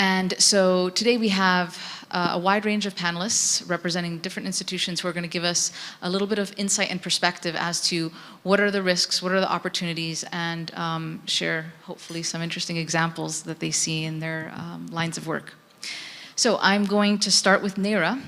And so today we have a wide range of panelists representing different institutions who are going to give us a little bit of insight and perspective as to what are the risks, what are the opportunities, and share hopefully some interesting examples that they see in their lines of work. So I'm going to start with Neera,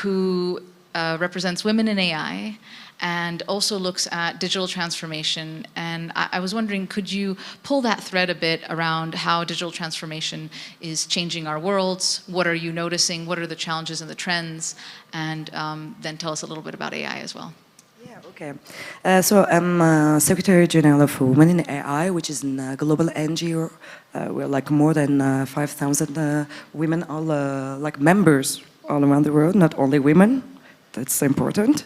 who represents Women in AI and also looks at digital transformation. And I was wondering, could you pull that thread a bit around how digital transformation is changing our worlds? What are you noticing? What are the challenges and the trends? And then tell us a little bit about AI as well. Yeah, okay. So I'm Secretary General of Women in AI, which is a global NGO. We're like more than 5,000 women, all like members all around the world, not only women. That's important.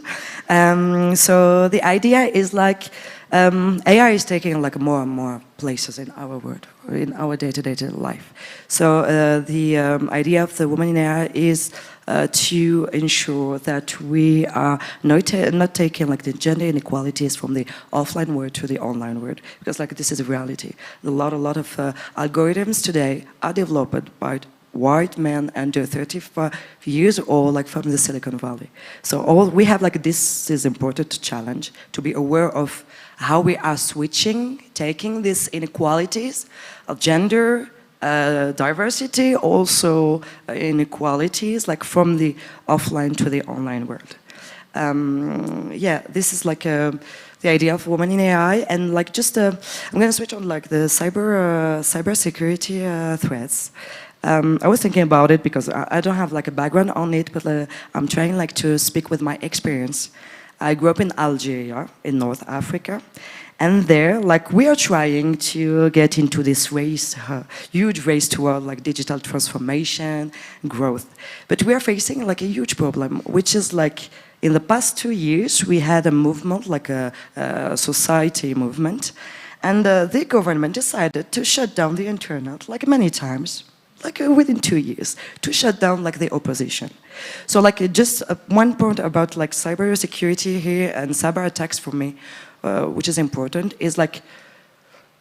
So the idea is like AI is taking like more and more places in our world, in our day-to-day life. So the idea of the Women in AI is to ensure that we are not taking like the gender inequalities from the offline world to the online world, because like this is a reality. A lot of algorithms today are developed by white men under 35 years old, like from the Silicon Valley. So we have like this is important challenge to be aware of how we are taking these inequalities of gender, diversity, also inequalities like from the offline to the online world. Yeah, this is like the idea of Women in AI, and like just I'm going to switch on like the cybersecurity threats. I was thinking about it because I don't have like a background on it, but I'm trying like to speak with my experience. I grew up in Algeria, in North Africa, and there like we are trying to get into this race, huge race toward like digital transformation, growth. But we are facing like a huge problem, which is like in the past 2 years we had a movement, like a society movement, and the government decided to shut down the internet like many times. Like within 2 years, to shut down like the opposition. So like just one point about like cybersecurity here and cyber attacks for me, which is important, is like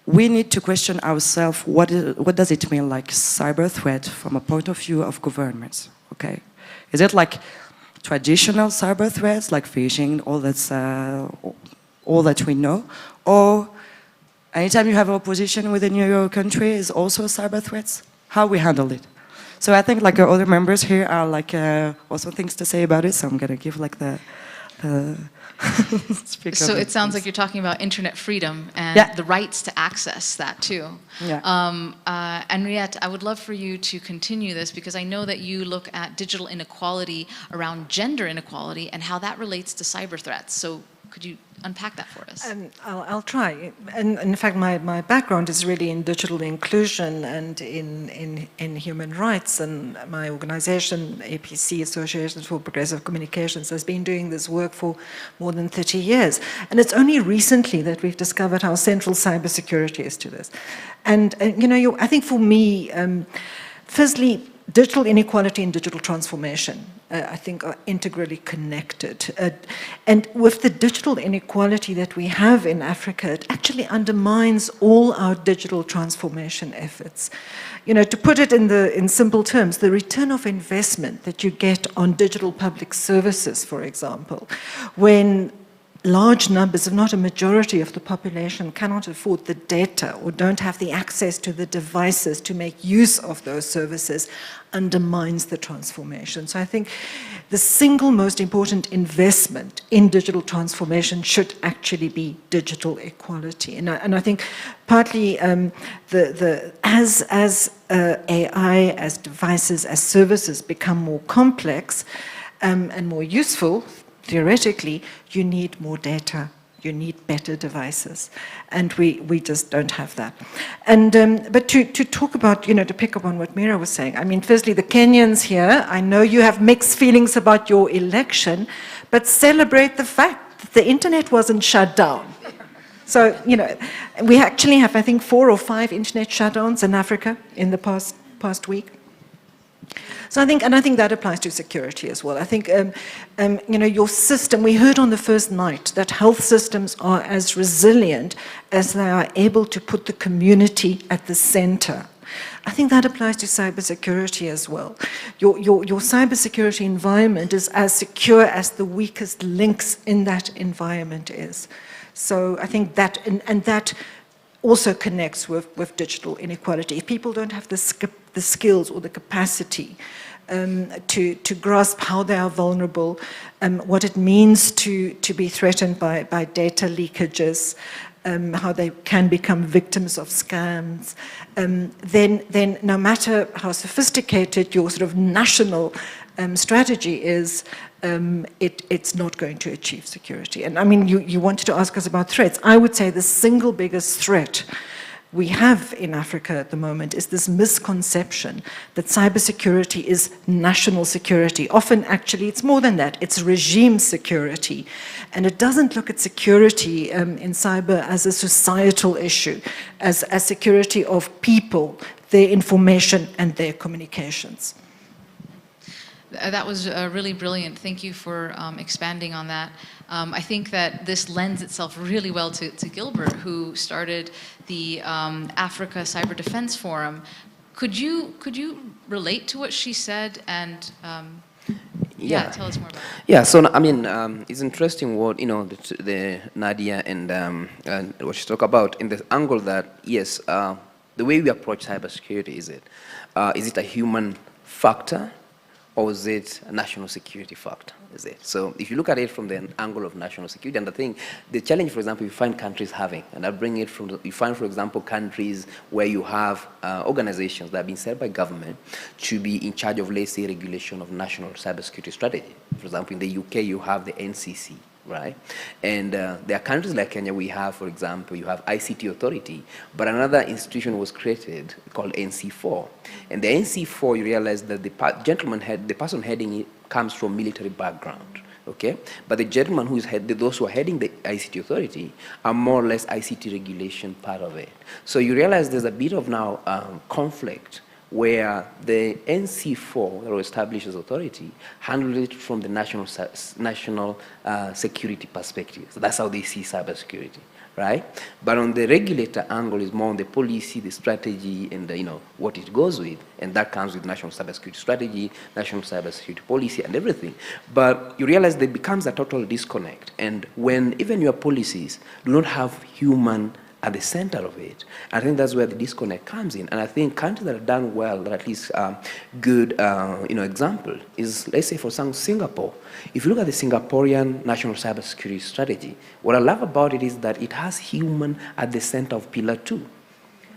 we need to question ourselves what does it mean like cyber threat from a point of view of governments, okay? Is it like traditional cyber threats like phishing, all that we know, or anytime you have opposition within your country is also cyber threats? How we handle it. So I think like other members here are like also things to say about it. So I'm gonna give like the speak. So it sounds like you're talking about internet freedom and the rights to access that too. Yeah. Henriette, I would love for you to continue this because I know that you look at digital inequality around gender inequality and how that relates to cyber threats. So could you unpack that for us? I'll try. And in fact, my background is really in digital inclusion and in human rights. And my organization, APC, Association for Progressive Communications, has been doing this work for more than 30 years. And it's only recently that we've discovered how central cybersecurity is to this. And you know, I think for me, firstly, digital inequality and digital transformation, I think, are integrally connected. And with the digital inequality that we have in Africa, it actually undermines all our digital transformation efforts. You know, to put it in simple terms, the return of investment that you get on digital public services, for example, when large numbers, if not a majority of the population, cannot afford the data or don't have the access to the devices to make use of those services, undermines the transformation. So I think the single most important investment in digital transformation should actually be digital equality. And I think partly as AI, as devices, as services become more complex and more useful, theoretically, you need more data, you need better devices, and we just don't have that. And but to talk about, you know, to pick up on what Mira was saying, I mean, firstly, the Kenyans here, I know you have mixed feelings about your election, but celebrate the fact that the internet wasn't shut down. So, you know, we actually have, I think, 4 or 5 internet shutdowns in Africa in the past week. So I think that applies to security as well. I think, you know, your system, we heard on the first night that health systems are as resilient as they are able to put the community at the center. I think that applies to cybersecurity as well. Your cybersecurity environment is as secure as the weakest links in that environment is. So I think that, and that also connects with digital inequality. If people don't have the skills or the capacity to grasp how they are vulnerable, what it means to be threatened by data leakages, how they can become victims of scams, then no matter how sophisticated your sort of national strategy is, it's not going to achieve security. And I mean, you wanted to ask us about threats. I would say the single biggest threat we have in Africa at the moment is this misconception that cybersecurity is national security. Often, actually, it's more than that. It's regime security. And it doesn't look at security in cyber as a societal issue, as security of people, their information, and their communications. That was really brilliant. Thank you for expanding on that. I think that this lends itself really well to Gilbert, who started the Africa Cyber Defense Forum. Could you relate to what she said and yeah, tell us more about it. Yeah, so I mean, it's interesting what the Nadia and what she talked about in the angle that yes, the way we approach cybersecurity is it a human factor, or is it a national security factor? Is it? So if you look at it from the angle of national security, and the challenge, for example, you find countries having, and I bring it from, you find, for example, countries where you have organizations that have been set by government to be in charge of, let's say, regulation of national cybersecurity strategy. For example, in the UK, you have the NCC, right? And there are countries like Kenya, we have, for example, you have ICT Authority, but another institution was created called NC4. And the NC4, you realize that the person heading it comes from military background, okay? But the gentleman who is those who are heading the ICT Authority are more or less ICT regulation part of it. So you realize there's a bit of now conflict where the NC4, or established as authority, handled it from the national security perspective. So that's how they see cybersecurity, right? But on the regulator angle is more on the policy, the strategy, and what it goes with, and that comes with national cybersecurity strategy, national cybersecurity policy, and everything. But you realize there becomes a total disconnect, and when even your policies do not have human at the center of it, I think that's where the disconnect comes in. And I think countries that have done well, that at least good example is, let's say, for example, Singapore. If you look at the Singaporean national cybersecurity strategy, what I love about it is that it has human at the center of pillar 2.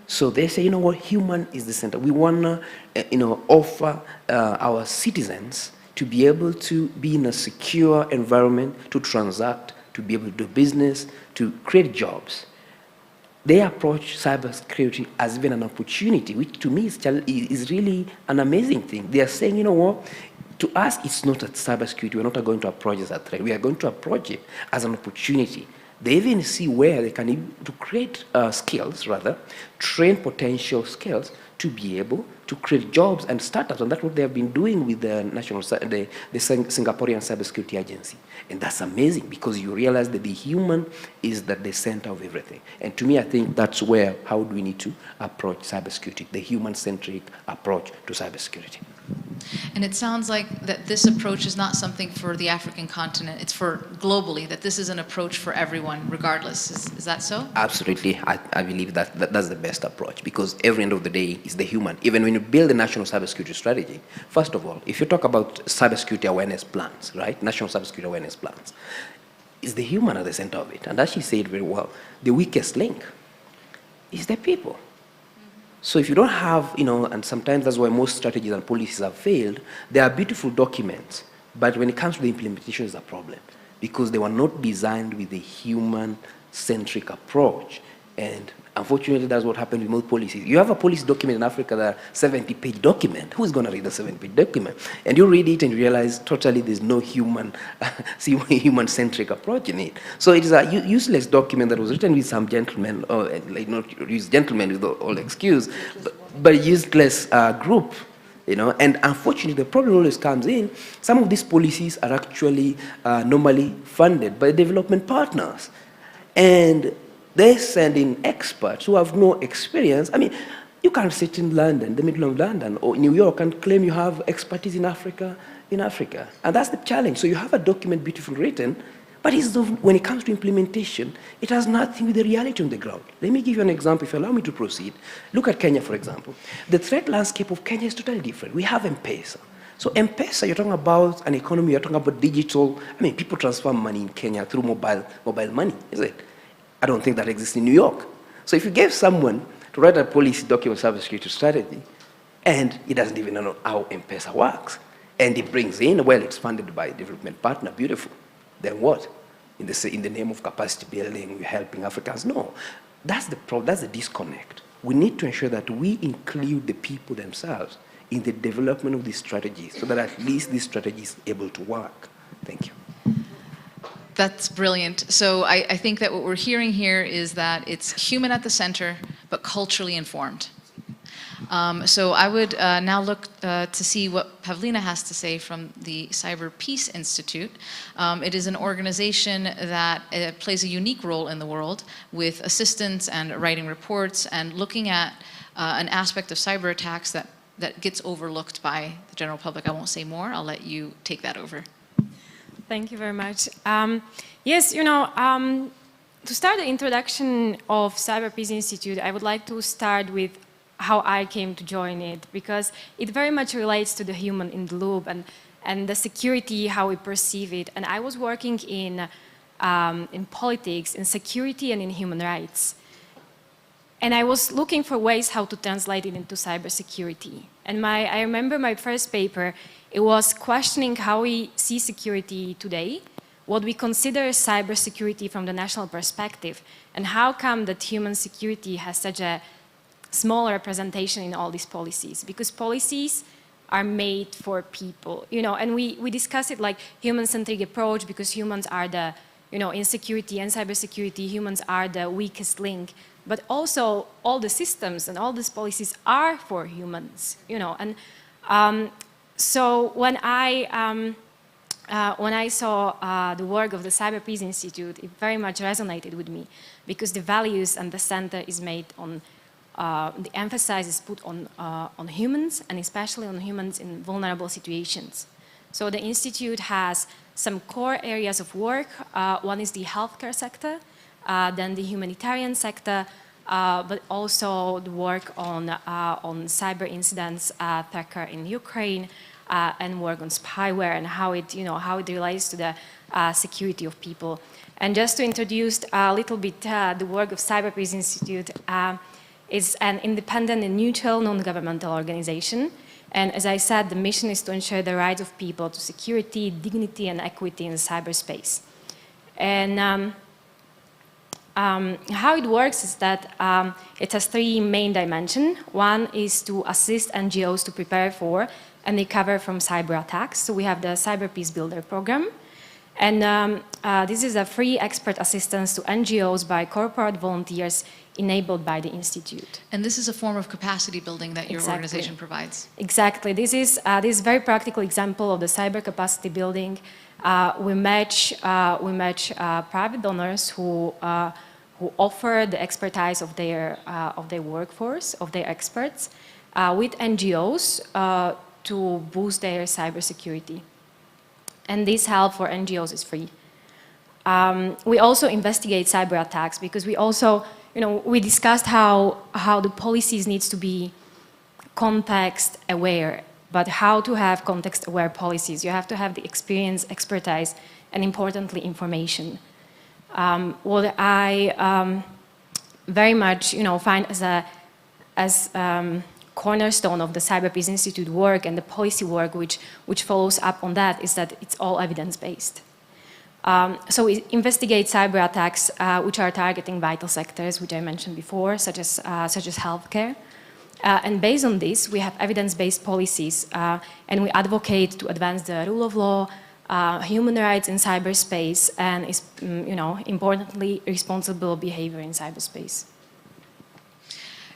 So they say, you know what, human is the center. We want to, offer our citizens to be able to be in a secure environment, to transact, to be able to do business, to create jobs. They approach cybersecurity as even an opportunity, which to me is really an amazing thing. They are saying, you know what, to us it's not a cybersecurity, we're not going to approach it as a threat, we are going to approach it as an opportunity. They even see where they can to create skills, rather, train potential skills to be able to create jobs and startups, and that's what they have been doing with the Singaporean Cybersecurity Agency. And that's amazing because you realize that the human is at the center of everything. And to me, I think that's how do we need to approach cybersecurity, the human-centric approach to cybersecurity. And it sounds like that this approach is not something for the African continent, it's for globally, that this is an approach for everyone, regardless. Is that so? Absolutely. I believe that's the best approach because every end of the day is the human. Even when you build a national cybersecurity strategy, first of all, if you talk about cybersecurity awareness plans, right, national cybersecurity awareness plans, is the human at the center of it. And as she said very well, the weakest link is the people. So if you don't have, and sometimes that's why most strategies and policies have failed, they are beautiful documents, but when it comes to the implementation, it's a problem because they were not designed with a human-centric approach. And unfortunately, that's what happened with most policies. You have a policy document in Africa that 70-page document. Who's going to read a 70-page document? And you read it and you realize totally there's no human-centric approach in it. So it is a useless document that was written with some gentleman, or not use gentlemen with all excuse, but a useless group You know, and unfortunately, the problem always comes in. Some of these policies are actually normally funded by development partners, and they send in experts who have no experience. I mean, you can't sit in London, the middle of London, or New York, and claim you have expertise in Africa, and that's the challenge. So you have a document beautifully written, but when it comes to implementation, it has nothing with the reality on the ground. Let me give you an example, if you allow me to proceed. Look at Kenya, for example. The threat landscape of Kenya is totally different. We have M-Pesa. So M-Pesa, you're talking about an economy, you're talking about digital. I mean, people transfer money in Kenya through mobile money, is it? I don't think that exists in New York. So if you gave someone to write a policy document cybersecurity strategy, and he doesn't even know how M-Pesa works, and he brings in, well, it's funded by a development partner, beautiful. Then what? In the name of capacity building, we're helping Africans? No, that's the problem, that's the disconnect. We need to ensure that we include the people themselves in the development of these strategies so that at least this strategy is able to work. Thank you. That's brilliant. So I think that what we're hearing here is that it's human at the center, but culturally informed. So I would now look to see what Pavlina has to say from the Cyber Peace Institute. It is an organization that plays a unique role in the world with assistance and writing reports and looking at an aspect of cyber attacks that gets overlooked by the general public. I won't say more. I'll let you take that over. Thank you very much. Yes, you know, to start the introduction of Cyber Peace Institute, I would like to start with how I came to join it, because it very much relates to the human in the loop and the security, how we perceive it. And I was working in politics, in security, and in human rights. And I was looking for ways how to translate it into cybersecurity. And I remember my first paper, it was questioning how we see security today, what we consider cybersecurity from the national perspective, and how come that human security has such a small representation in all these policies, because policies are made for people, you know, and we discuss it like human-centric approach because humans are the, you know, in security and cybersecurity, humans are the weakest link, but also all the systems and all these policies are for humans, you know, and so when I saw the work of the Cyber Peace Institute, it very much resonated with me because the values and the center is made on the emphasis is put on humans, and especially on humans in vulnerable situations. So the Institute has some core areas of work. One is the healthcare sector, then the humanitarian sector, but also the work on cyber incidents, attacker in Ukraine, and work on spyware and how it, you know, how it relates to the security of people. And just to introduce a little bit the work of Cyber Peace Institute, is an independent and neutral non-governmental organization. And as I said, the mission is to ensure the rights of people to security, dignity, and equity in cyberspace. And how it works is that it has three main dimensions. One is to assist NGOs to prepare for and recover from cyber attacks. So we have the Cyber Peace Builder program. And this is a free expert assistance to NGOs by corporate volunteers enabled by the Institute. And this is a form of capacity building that your organization provides. Exactly. This is a very practical example of the cyber capacity building. We match private donors who offer the expertise of their workforce, of their experts, with NGOs to boost their cybersecurity. And this help for NGOs is free. We also investigate cyber attacks because we also, you know, we discussed how the policies needs to be context aware, but how to have context aware policies. You have to have the experience, expertise, and importantly, information. What I very much, you know, find as cornerstone of the Cyber Peace Institute work and the policy work which follows up on that is that it's all evidence-based. So we investigate cyber attacks which are targeting vital sectors, which I mentioned before, such as healthcare. And based on this, we have evidence-based policies, and we advocate to advance the rule of law, human rights in cyberspace, and, you know, importantly, responsible behavior in cyberspace.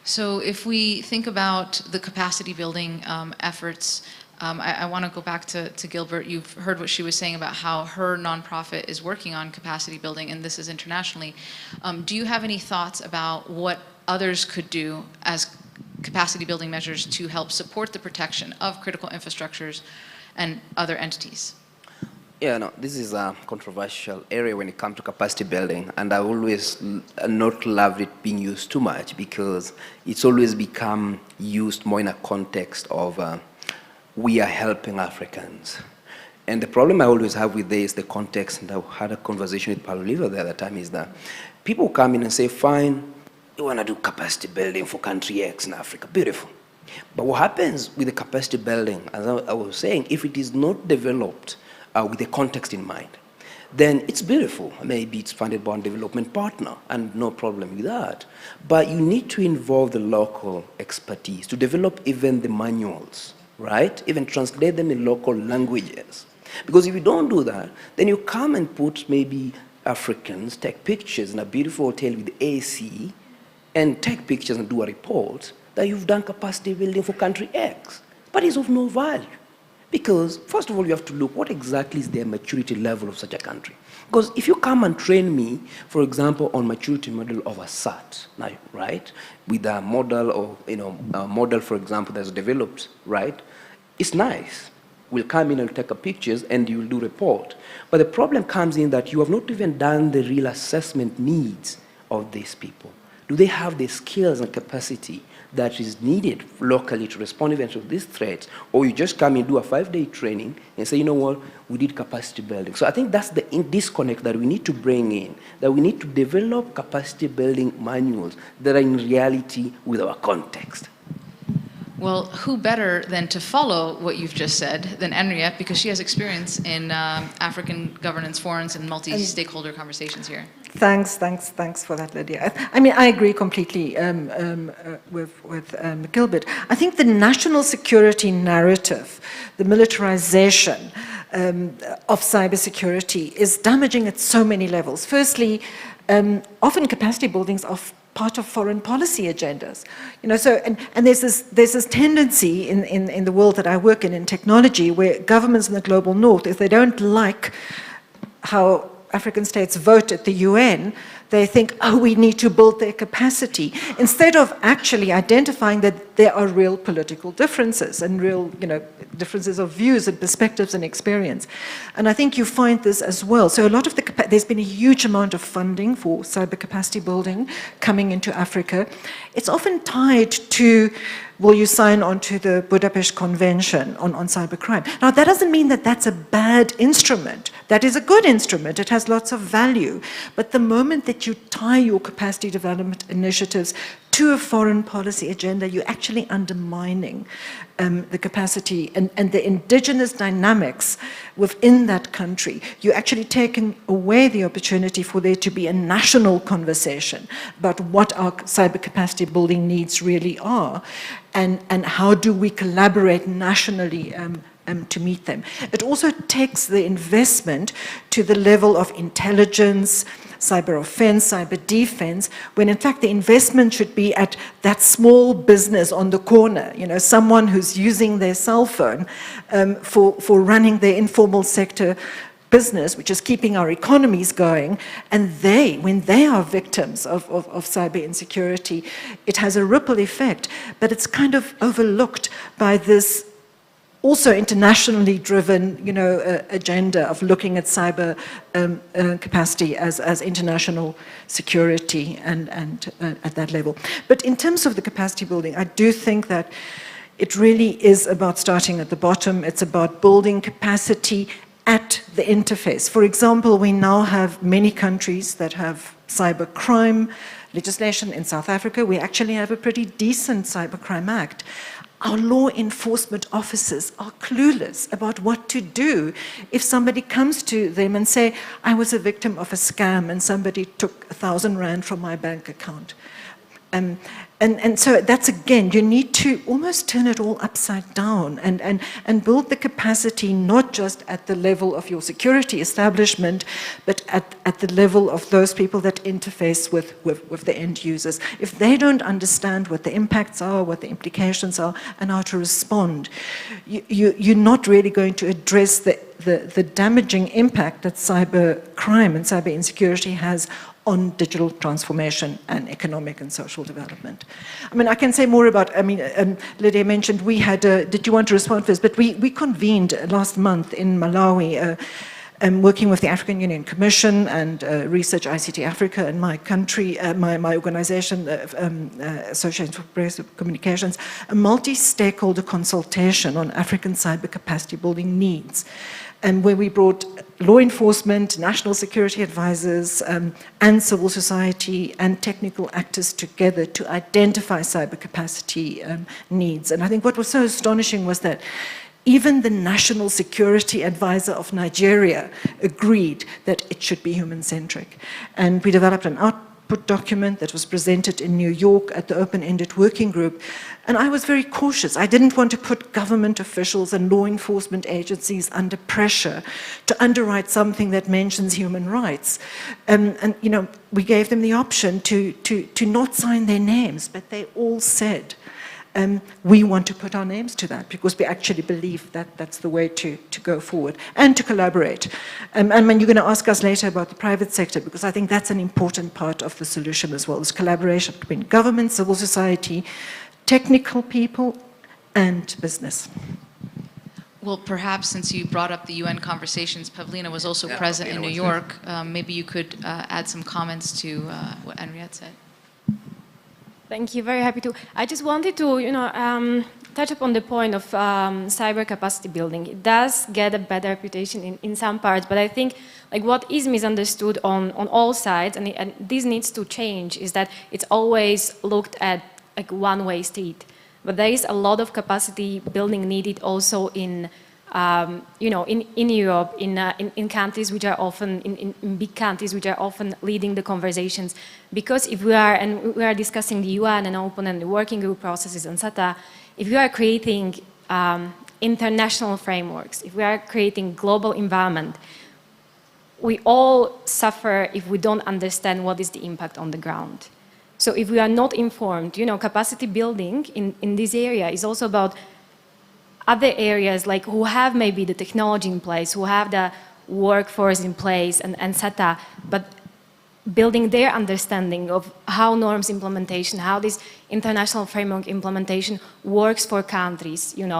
So if we think about the capacity building efforts, I want to go back to Gilbert. You've heard what she was saying about how her nonprofit is working on capacity building, and this is internationally. Do you have any thoughts about what others could do as capacity building measures to help support the protection of critical infrastructures and other entities? Yeah, no, this is a controversial area when it comes to capacity building, and I've always not loved it being used too much because it's always become used more in a context of we are helping Africans. And the problem I always have with this, the context, and I had a conversation with Paulo Oliva the other time, is that people come in and say, fine, you want to do capacity building for country X in Africa, beautiful. But what happens with the capacity building, as I was saying, if it is not developed with the context in mind, then it's beautiful. Maybe it's funded by a development partner, and no problem with that. But you need to involve the local expertise to develop even the manuals, right? Even translate them in local languages. Because if you don't do that, then you come and put maybe Africans, take pictures in a beautiful hotel with AC, and take pictures and do a report that you've done capacity building for country X. But it's of no value. Because, first of all, you have to look what exactly is the maturity level of such a country. Because if you come and train me, for example, on maturity model of a SAT, right, with a model or, a model, for example, that's developed, right, it's nice. We'll come in and take a pictures and you'll do report. But the problem comes in that you have not even done the real assessment needs of these people. Do they have the skills and capacity that is needed locally to respond even to these threats? Or you just come and do a 5-day training and say, you know what, we did capacity building. So I think that's the disconnect that we need to bring in, that we need to develop capacity building manuals that are in reality with our context. Well, who better than to follow what you've just said than Henriette, because she has experience in African governance forums and multi-stakeholder conversations here. Thanks for that, Lydia. I mean, I agree completely with Gilbert. I think the national security narrative, the militarization of cybersecurity is damaging at so many levels. Firstly, often capacity buildings are part of foreign policy agendas, So and there's this tendency in the world that I work in technology, where governments in the global north, if they don't like how African states vote at the UN, they think, oh, we need to build their capacity, instead of actually identifying that there are real political differences and real, differences of views and perspectives and experience. And I think you find this as well. So a lot of there's been a huge amount of funding for cyber capacity building coming into Africa. It's often tied to, will you sign on to the Budapest Convention on cybercrime? Now, that doesn't mean that that's a bad instrument. That is a good instrument. It has lots of value. But the moment that you tie your capacity development initiatives to a foreign policy agenda, you're actually undermining the capacity and the indigenous dynamics within that country. You're actually taking away the opportunity for there to be a national conversation about what our cyber capacity building needs really are, and how do we collaborate nationally to meet them. It also takes the investment to the level of intelligence, cyber offense, cyber defense, when in fact the investment should be at that small business on the corner, someone who's using their cell phone for running their informal sector business, which is keeping our economies going. And when they are victims of cyber insecurity, it has a ripple effect, but it's kind of overlooked by this also internationally driven, agenda of looking at cyber capacity as international security and at that level. But in terms of the capacity building, I do think that it really is about starting at the bottom. It's about building capacity at the interface. For example, we now have many countries that have cyber crime legislation. In South Africa, we actually have a pretty decent cybercrime act. Our law enforcement officers are clueless about what to do if somebody comes to them and say, I was a victim of a scam and somebody took 1,000 Rand from my bank account. And so that's, again, you need to almost turn it all upside down and build the capacity not just at the level of your security establishment, but at the level of those people that interface with the end users. If they don't understand what the impacts are, what the implications are, and how to respond, you're not really going to address the damaging impact that cyber crime and cyber insecurity has on digital transformation and economic and social development. I mean, I can say more about, I mean, Lydia mentioned we had, did you want to respond first? But we convened last month in Malawi, working with the African Union Commission and Research ICT Africa and my country, my organization, Association for Progressive Communications, a multi-stakeholder consultation on African cyber capacity building needs, and where we brought law enforcement, national security advisors, and civil society and technical actors together to identify cyber capacity needs. And I think what was so astonishing was that even the National Security Advisor of Nigeria agreed that it should be human-centric. And we developed an output document that was presented in New York at the open-ended working group. And I was very cautious. I didn't want to put government officials and law enforcement agencies under pressure to underwrite something that mentions human rights. And you know, we gave them the option to not sign their names, but they all said, we want to put our names to that because we actually believe that that's the way to go forward and to collaborate. And when you're going to ask us later about the private sector, because I think that's an important part of the solution as well, is collaboration between government, civil society, technical people, and business. Well, perhaps since you brought up the UN conversations, Pavlina was also present in New York. Maybe you could add some comments to what Henriette said. Thank you, very happy to. I just wanted to, touch upon the point of cyber capacity building. It does get a better reputation in some parts, but I think like what is misunderstood on all sides, and this needs to change, is that it's always looked at like one-way street. But there is a lot of capacity building needed also in Europe, in countries which are often, in big countries which are often leading the conversations. Because if we are discussing the UN and open and the working group processes, etc., if we are creating international frameworks, if we are creating global environment, we all suffer if we don't understand what is the impact on the ground. So if we are not informed, capacity building in this area is also about other areas like who have maybe the technology in place, who have the workforce in place and etc., but building their understanding of how norms implementation, how this international framework implementation works for countries, in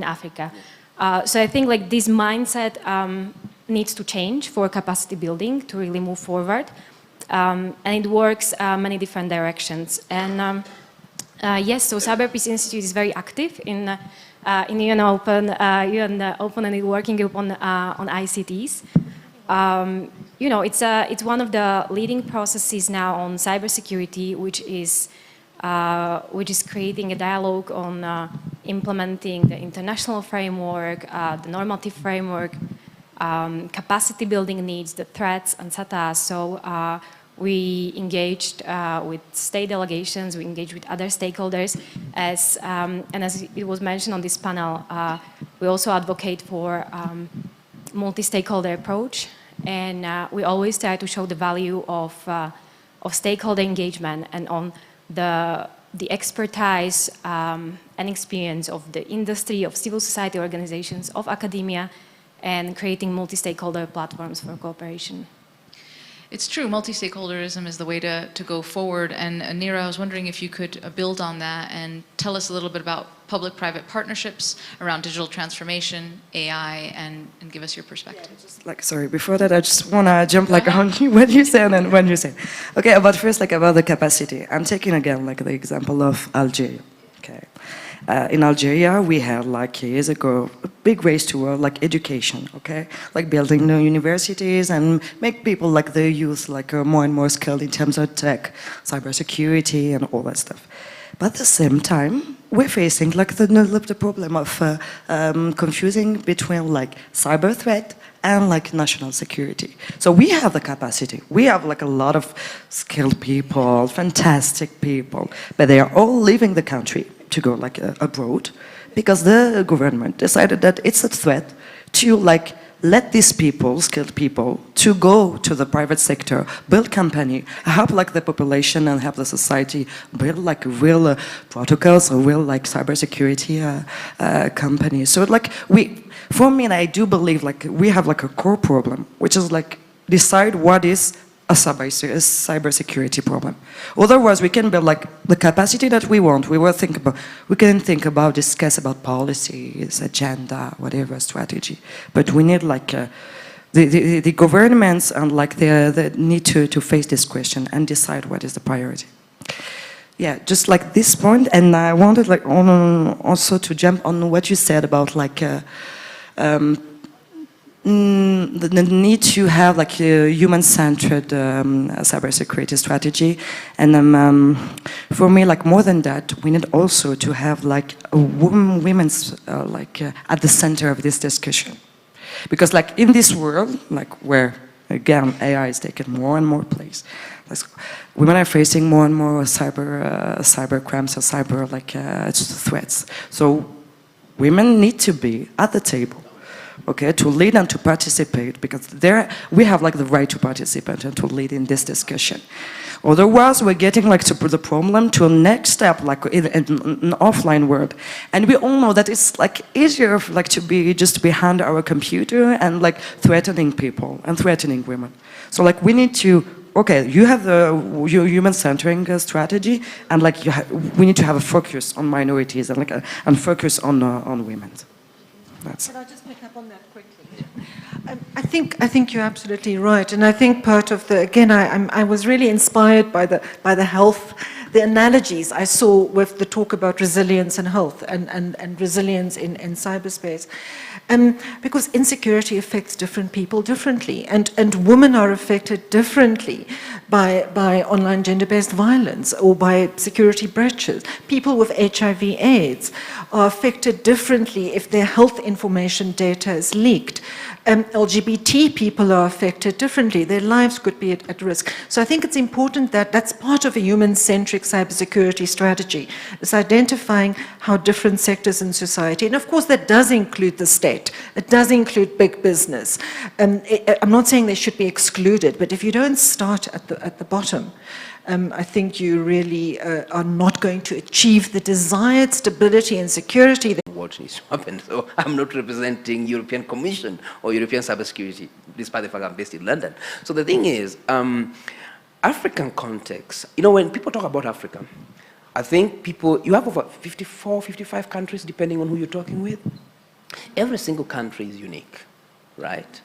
Africa. So I think like this mindset needs to change for capacity building to really move forward. And it works many different directions. And yes, so Cyber Peace Institute is very active in UN Open and working group on ICTs. It's one of the leading processes now on cybersecurity, which is creating a dialogue on implementing the international framework, the normative framework, capacity building needs, the threats, etc. So we engaged with state delegations, we engaged with other stakeholders, and as it was mentioned on this panel, we also advocate for multi-stakeholder approach, and we always try to show the value of stakeholder engagement and on the expertise and experience of the industry, of civil society organizations, of academia, and creating multi-stakeholder platforms for cooperation. It's true, multi-stakeholderism is the way to go forward. And Neera, I was wondering if you could build on that and tell us a little bit about public-private partnerships around digital transformation, AI, and give us your perspective. Yeah, sorry, before that, I just want to jump on what you said and when you said. Okay, about first, about the capacity. I'm taking again, the example of Algeria. Okay. In Algeria, we had years ago a big race toward education, okay, building new universities and make people the youth more and more skilled in terms of tech, cybersecurity, and all that stuff. But at the same time, we're facing like the problem of confusing between like cyber threat and like national security. So we have the capacity. We have like a lot of skilled people, fantastic people, but they are all leaving the country to go like abroad because the government decided that it's a threat to like let these people, skilled people, to go to the private sector, build company, help like the population and help the society build like real protocols or real like cybersecurity companies. So like for me, and I do believe like we have like a core problem, which is like decide what is a cybersecurity problem. Otherwise, we can build like the capacity that we want. We can think about, discuss about policies, agenda, whatever strategy. But we need like the governments and like they need to face this question and decide what is the priority. Yeah, just like this point, and I wanted like also to jump on what you said about like. The need to have like a human-centered cybersecurity strategy, and for me, like more than that, we need also to have like women's at the center of this discussion, because like in this world, like where again AI is taking more and more place, women are facing more and more cyber crimes or cyber threats. So women need to be at the table. Okay, to lead and to participate, because we have like the right to participate and to lead in this discussion. Otherwise, we're getting like to the problem to a next step, like in an offline world, and we all know that it's like easier like to be just behind our computer and like threatening people and threatening women. So like we need to. Okay, you have your human-centering strategy, and like we need to have a focus on minorities and like and focus on women. Can I just pick up on that quickly? I think you're absolutely right, and I think part of I was really inspired by the health, the analogies I saw with the talk about resilience and health and resilience in cyberspace, because insecurity affects different people differently, and women are affected differently by online gender-based violence or by security breaches. People with HIV/AIDS are affected differently if their health information data is leaked. LGBT people are affected differently. Their lives could be at risk. So I think it's important that that's part of a human-centric cybersecurity strategy, is identifying how different sectors in society, and of course that does include the state, it does include big business. I'm not saying they should be excluded, but if you don't start at the bottom, I think you really are not going to achieve the desired stability and security. What needs to happen. So I'm not representing European Commission or European cybersecurity, despite the fact I'm based in London. So the thing is, African context, when people talk about Africa, I think you have over 54, 55 countries, depending on who you're talking with. Every single country is unique, right?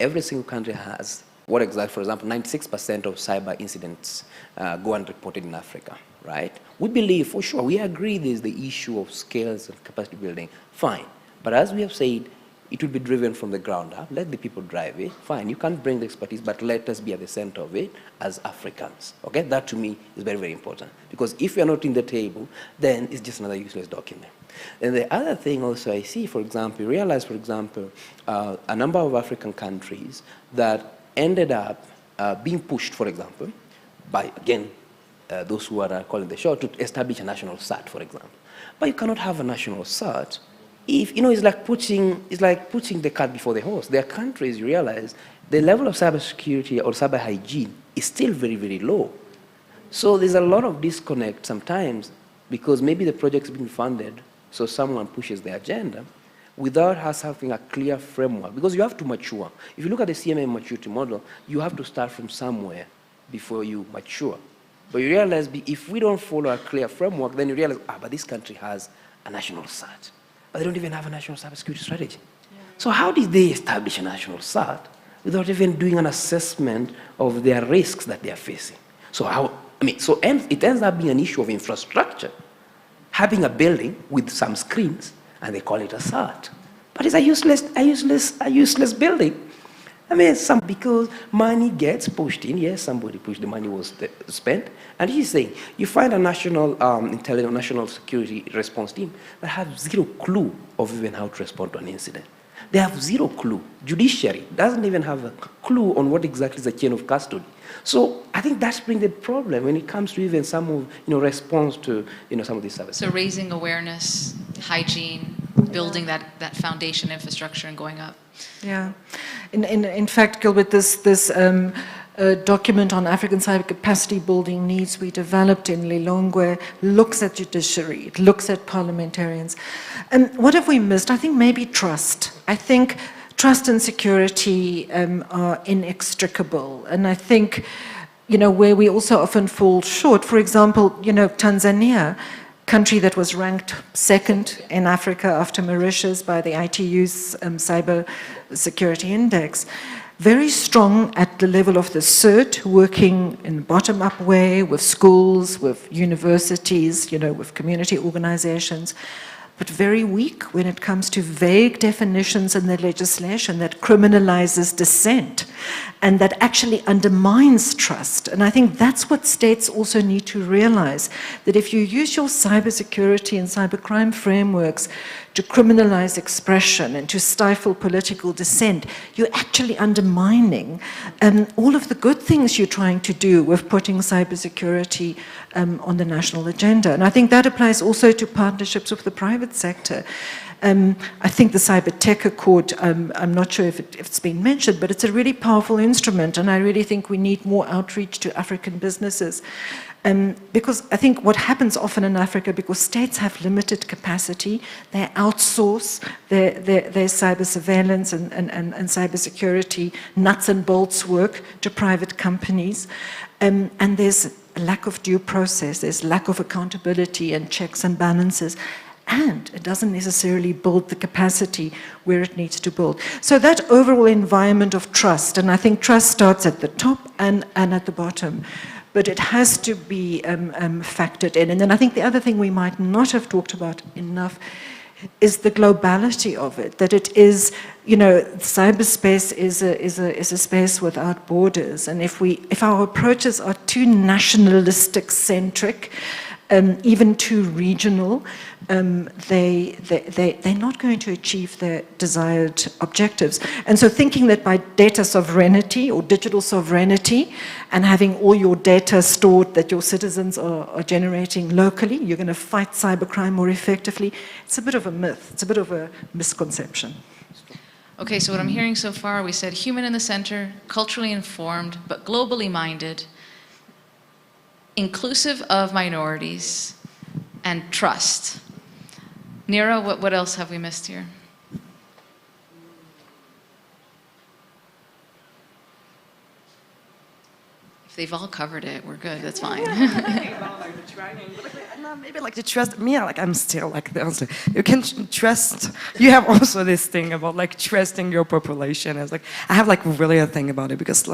Every single country has, for example, 96% of cyber incidents go unreported in Africa, right? We believe, for sure, we agree there's the issue of skills and capacity building, fine. But as we have said, it will be driven from the ground up. Let the people drive it, fine. You can't bring the expertise, but let us be at the center of it as Africans, okay? That to me is very, very important. Because if you're not in the table, then it's just another useless document. And the other thing also I see, for example, realize, for example, a number of African countries that ended up being pushed, for example, by, again, those who are calling the shot, to establish a national CERT, for example. But you cannot have a national CERT if, it's like putting the cart before the horse. There are countries, you realize, the level of cybersecurity or cyber hygiene is still very, very low. So there's a lot of disconnect sometimes because maybe the project's been funded, so someone pushes the agenda without us having a clear framework, because you have to mature. If you look at the CMA maturity model, you have to start from somewhere before you mature. But you realize if we don't follow a clear framework, then you realize, but this country has a national CERT, but they don't even have a national cybersecurity strategy. Yeah. So how did they establish a national CERT without even doing an assessment of their risks that they are facing? So it ends up being an issue of infrastructure. Having a building with some screens, and they call it a CERT. But it's a useless building. I mean, because money gets pushed in. Yes, somebody pushed the money was spent. And he's saying, you find a national intelligence, national security response team that have zero clue of even how to respond to an incident. They have zero clue. Judiciary doesn't even have a clue on what exactly is the chain of custody. So I think that's been the problem when it comes to even some of, response to, some of these services. So raising awareness, hygiene, building that foundation infrastructure and going up. Yeah. In fact, Gilbert, this document on African cyber capacity building needs we developed in Lilongwe looks at judiciary, it looks at parliamentarians. And what have we missed? I think maybe trust. I think trust and security are inextricable. And I think, where we also often fall short, for example, Tanzania, country that was ranked second in Africa after Mauritius by the ITU's Cyber Security Index, very strong at the level of the CERT, working in a bottom-up way with schools, with universities, with community organizations, but very weak when it comes to vague definitions in the legislation that criminalizes dissent and that actually undermines trust. And I think that's what states also need to realize, that if you use your cybersecurity and cybercrime frameworks to criminalize expression and to stifle political dissent, you're actually undermining all of the good things you're trying to do with putting cybersecurity on the national agenda. And I think that applies also to partnerships with the private sector. I think the Cyber Tech Accord, I'm not sure if it's been mentioned, but it's a really powerful instrument, and I really think we need more outreach to African businesses. Because I think what happens often in Africa, because states have limited capacity, they outsource their cyber surveillance and cybersecurity nuts and bolts work to private companies. And there's a lack of due process, there's lack of accountability and checks and balances. And it doesn't necessarily build the capacity where it needs to build. So that overall environment of trust, and I think trust starts at the top and at the bottom, but it has to be factored in. And then I think the other thing we might not have talked about enough is the globality of it, that it is, cyberspace is a space without borders. And if our approaches are too nationalistic centric, even too regional, they're not going to achieve their desired objectives. And so thinking that by data sovereignty or digital sovereignty and having all your data stored that your citizens are generating locally, you're going to fight cybercrime more effectively, it's a bit of a myth, it's a bit of a misconception. Okay, so what I'm hearing so far, we said human in the center, culturally informed, but globally minded, inclusive of minorities, and trust. Nira, what else have we missed here? If they've all covered it, we're good, that's fine. Maybe like the trust, I'm still like this. You can trust, you have also this thing about like trusting your population. I have like really a thing about it because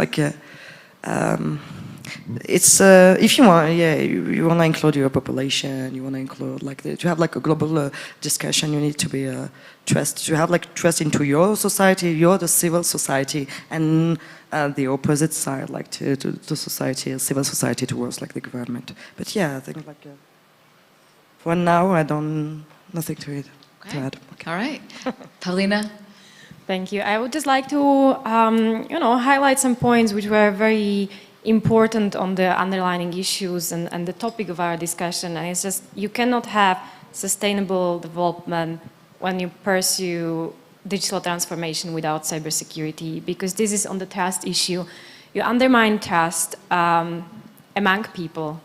it's if you want, you want to include your population, you want to include to have like a global discussion, you need to be to have like trust into your society, the civil society, and the opposite side, like to society, civil society towards like the government. But yeah, I think for now, nothing to add. Okay. All right, Paulina. Thank you. I would just like to highlight some points which were very important on the underlying issues and the topic of our discussion. And it's just, you cannot have sustainable development when you pursue digital transformation without cybersecurity, because this is on the trust issue. You undermine trust among people.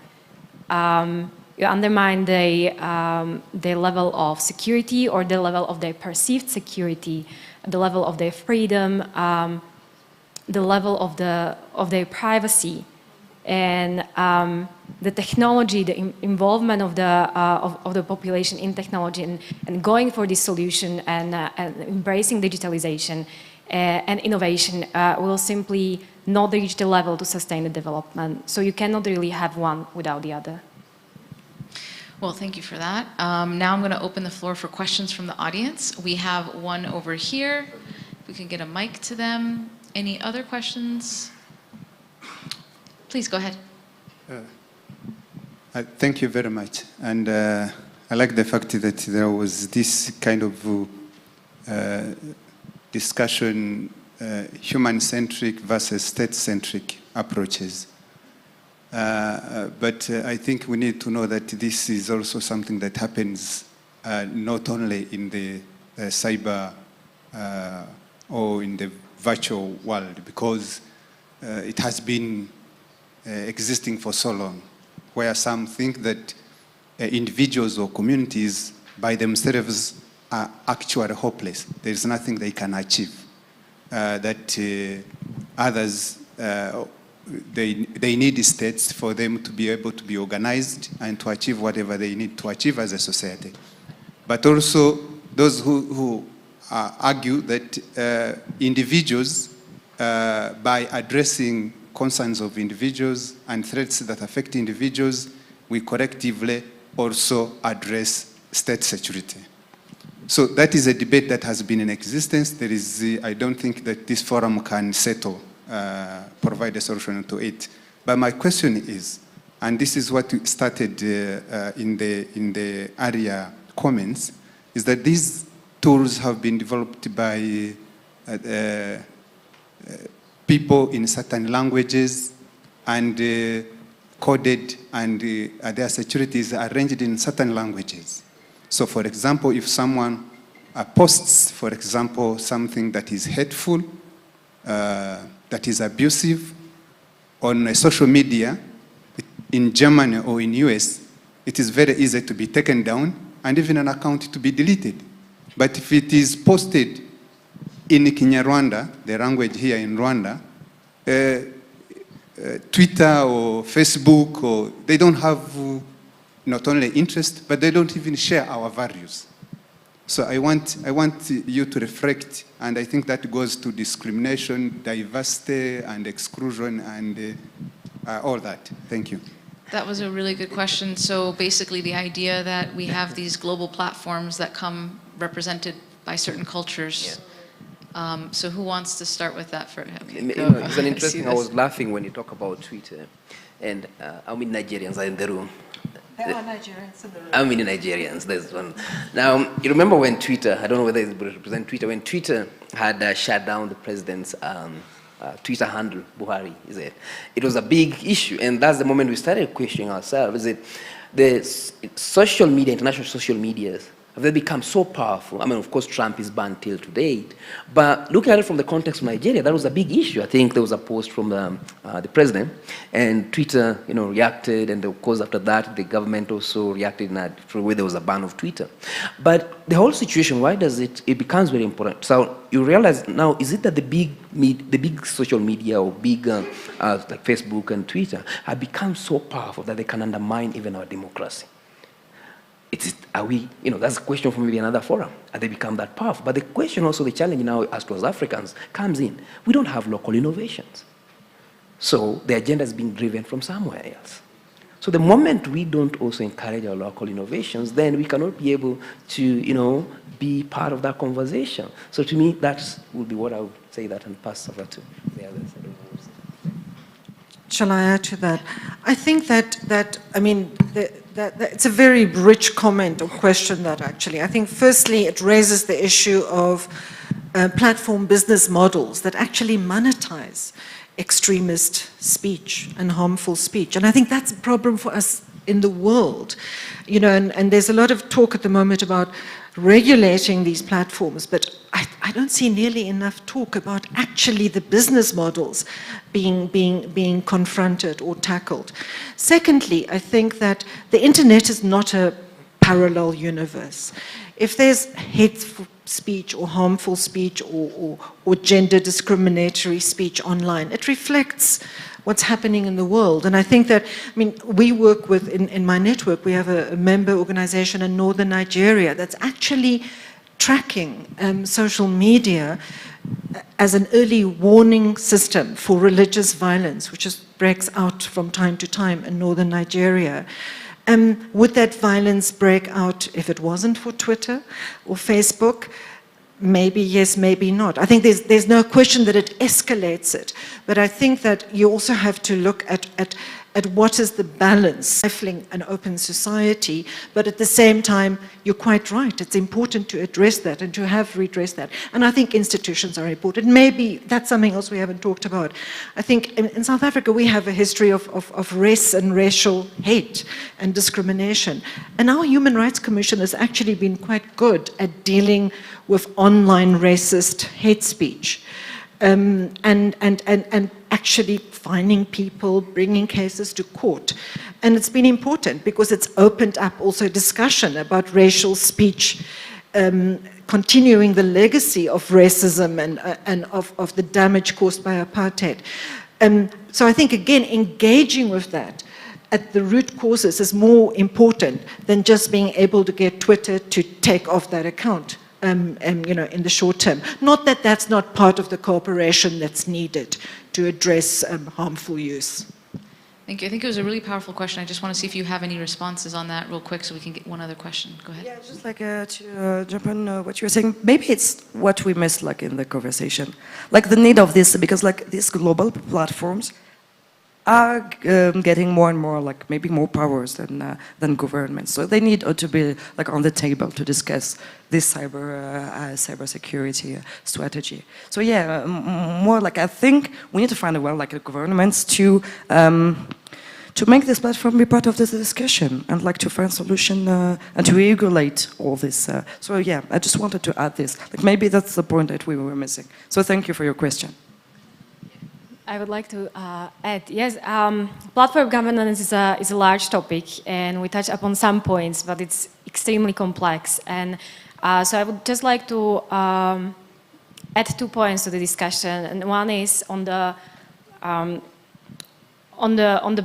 You undermine the level of security or the level of their perceived security, the level of their freedom, the level of their privacy, and the technology, the involvement of the population in technology, and going for this solution and embracing digitalization and innovation will simply not reach the level to sustain the development. So you cannot really have one without the other. Well, thank you for that. Now I'm going to open the floor for questions from the audience. We have one over here. If we can get a mic to them. Any other questions? Please go ahead. Thank you very much. And I like the fact that there was this kind of discussion, human-centric versus state-centric approaches. But I think we need to know that this is also something that happens not only in the cyber or in the virtual world, because it has been existing for so long, where some think that individuals or communities by themselves are actually hopeless. There's nothing they can achieve. That others, they need states for them to be able to be organized and to achieve whatever they need to achieve as a society. But also those who argue that individuals, by addressing concerns of individuals and threats that affect individuals, we collectively also address state security. So that is a debate that has been in existence. There is, I don't think that this forum can settle, provide a solution to it. But my question is, and this is what started in the earlier comments, is that these tools have been developed by people in certain languages and coded, and their security is arranged in certain languages. So for example, if someone posts, for example, something that is hateful, that is abusive on a social media in Germany or in US, it is very easy to be taken down and even an account to be deleted. But if it is posted in Kinyarwanda, the language here in Rwanda, Twitter or Facebook, or they don't have not only interest, but they don't even share our values. So I want you to reflect, and I think that goes to discrimination, diversity, and exclusion, and all that. Thank you. That was a really good question. So basically the idea that we have these global platforms that come represented by certain cultures. Yeah. So who wants to start with that? It's an interesting, I was laughing when you talk about Twitter, and how many Nigerians are in the room? There are Nigerians in the room. How many Nigerians? There's one. Now, you remember when Twitter, I don't know whether it represents Twitter, when Twitter had shut down the president's Twitter handle, Buhari, is it? It was a big issue, and that's the moment we started questioning ourselves. Is it the social media, international social medias, have they become so powerful? I mean, of course, Trump is banned till to date, but looking at it from the context of Nigeria, that was a big issue. I think there was a post from the president, and Twitter, reacted, and of course, after that, the government also reacted in a way there was a ban of Twitter. But the whole situation, why does it becomes very important? So you realize now, is it that the big social media or big like Facebook and Twitter have become so powerful that they can undermine even our democracy? Are we, that's a question for maybe another forum. Have they become that powerful? But the question also, the challenge now as to as Africans comes in, we don't have local innovations. So the agenda is being driven from somewhere else. So the moment we don't also encourage our local innovations, then we cannot be able to, be part of that conversation. So to me, that would be what I would say that and pass over to the others. Shall I add to that? I think that it's a very rich comment or question that actually. I think firstly it raises the issue of platform business models that actually monetize extremist speech and harmful speech. And I think that's a problem for us in the world. And there's a lot of talk at the moment about regulating these platforms, but I don't see nearly enough talk about actually the business models being confronted or tackled. Secondly, I think that the internet is not a parallel universe. If there's hateful speech or harmful speech or gender discriminatory speech online, it reflects what's happening in the world. And I think that, we work with, in my network, we have a member organization in northern Nigeria that's actually tracking social media as an early warning system for religious violence, which breaks out from time to time in northern Nigeria. Would that violence break out if it wasn't for Twitter or Facebook? maybe yes, maybe not. I think there's no question that it escalates it, but I think that you also have to look at what is the balance, stifling an open society, but at the same time, you're quite right, it's important to address that and to have redressed that. And I think institutions are important. Maybe that's something else we haven't talked about. I think in South Africa, we have a history of race and racial hate and discrimination. And our Human Rights Commission has actually been quite good at dealing with online racist hate speech. And actually finding people, bringing cases to court. And it's been important because it's opened up also discussion about racial speech, continuing the legacy of racism and of the damage caused by apartheid. So I think, again, engaging with that at the root causes is more important than just being able to get Twitter to take off that account. You know, in the short term. Not that that's not part of the cooperation that's needed to address harmful use. Thank you. I think it was a really powerful question. I just want to see if you have any responses on that real quick so we can get one other question. Go ahead. Yeah, just like to jump on what you were saying, maybe it's what we missed like in the conversation. Like the need of this, because like these global platforms are getting more and more like maybe more powers than governments. So they need to be like on the table to discuss this cybersecurity strategy. So yeah, more like I think we need to find a way like governments to make this platform be part of this discussion and like to find solution and to regulate all this. So yeah, I just wanted to add this. Like maybe that's the point that we were missing. So thank you for your question. I would like to add, yes, platform governance is a large topic, and we touch upon some points, but it's extremely complex. And so I would just like to add 2 points to the discussion. And one is on the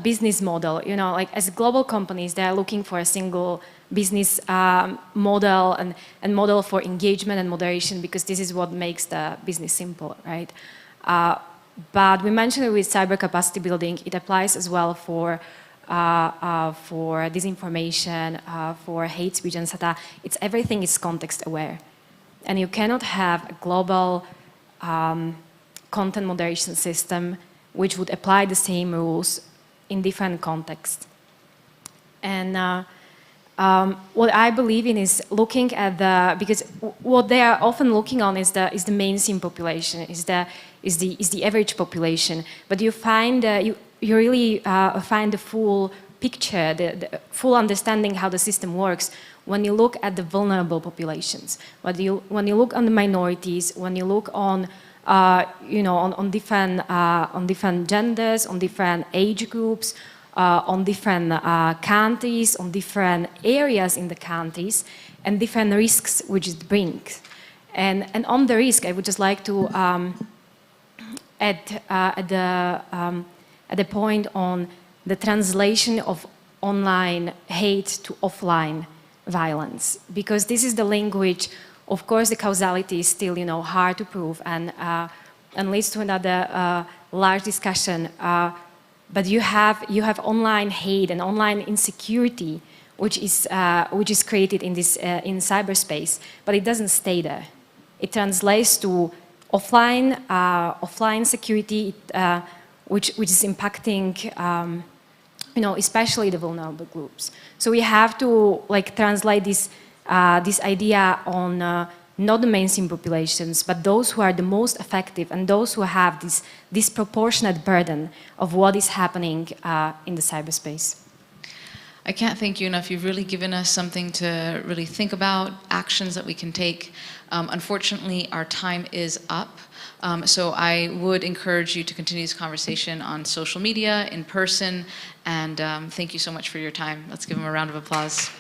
business model. You know, like as global companies, they are looking for a single business model and model for engagement and moderation, because this is what makes the business simple, right? But we mentioned it with cyber capacity building. It applies as well for disinformation, for hate speech, etc. It's everything is context aware, and you cannot have a global content moderation system which would apply the same rules in different contexts. And what I believe in is looking at because what they are often looking on is the mainstream population, is the average population. But you find you really find the full picture, the full understanding how the system works when you look at the vulnerable populations. When you look on the minorities, when you look on you know, on different genders, on different age groups, on different countries, on different areas in the countries, and different risks which it brings. And on the risk, I would just like to add at the point on the translation of online hate to offline violence, because this is the link which, of course, the causality is still, you know, hard to prove and leads to another large discussion. But you have online hate and online insecurity, which is created in this in cyberspace, but it doesn't stay there. It translates to offline security, which is impacting, you know, especially the vulnerable groups. So we have to like translate this idea on not the mainstream populations, but those who are the most effective and those who have this disproportionate burden of what is happening in the cyberspace. I can't thank you enough. You've really given us something to really think about, actions that we can take. Unfortunately, our time is up. So I would encourage you to continue this conversation on social media, in person, and thank you so much for your time. Let's give them a round of applause.